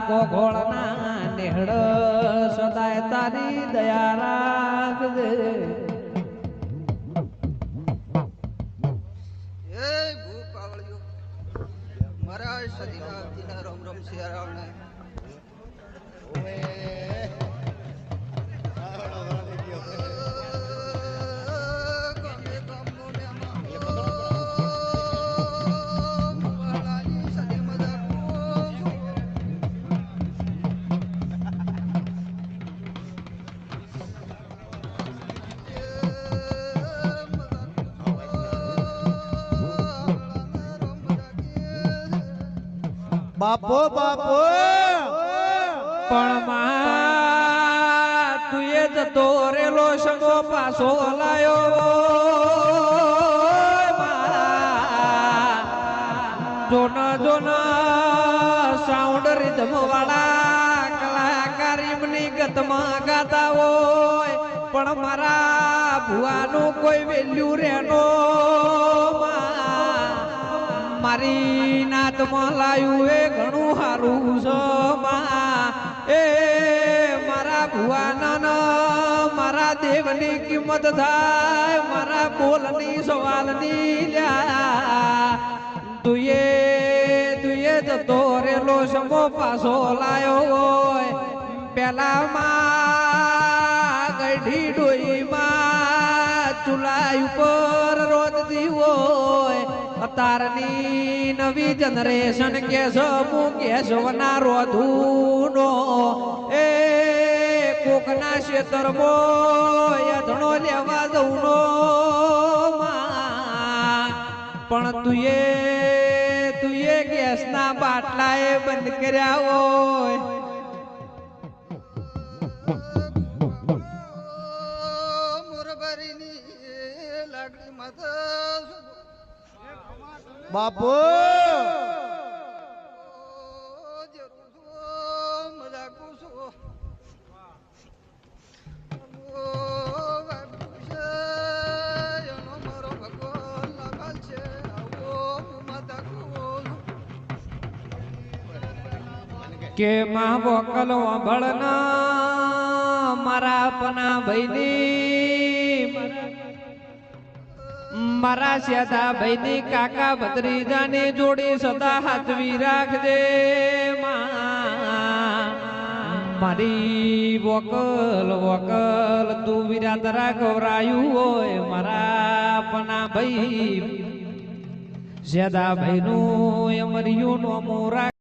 ગોગોળના નેહડ સદાય તારી દયા રાખજે. એ ભૂપ આવળ્યો મારા સદીના દિના રોમ રોમ સિયારાવણે ઓએ બાપો બાપો પણ માં તું એ જતો રેલો સંગો પાછો લાયો જોન જોન સાઉન્ડ રિધમ વાળા કલાકારીમની ગતમાં ગાતા હોય પણ મારા ભુવાનું કોઈ વેલ્યુ રેનો મારી નાતમાં લાયું એ ઘણું સારું છે. એ મારા ભુવાના મારા દેવની કિંમત થાય મારા બોલની સવાલની લ્યા તુએ જતો રેલો સમો પાછો લાયો હોય પેલા માં ગઢી ડોઈમાં ચૂલા ઉપર રોજતી હોય અતારની નવી જનરેશન કે હું કેશવના રોધુનો એ કોકના ક્ષેત્રમાં યધણો લેવા જઉનો પણ તુએ ગેસના બાટલાએ બંધ કર્યા હોય. મોરબારીની લાગણી માતા બાપો કે માં વકલ વાંભળના મારા પના ભાઈની મારા શ્યાદા ભાઈની કાકા ભત્રીજાની જોડી સદા હાથવી રાખજે મારી વકલ વકલ તું વિરાદરા ગવરાયું હોય મારા પના ભાઈ શ્યાદા ભાઈનું અમર્યું નો મોરા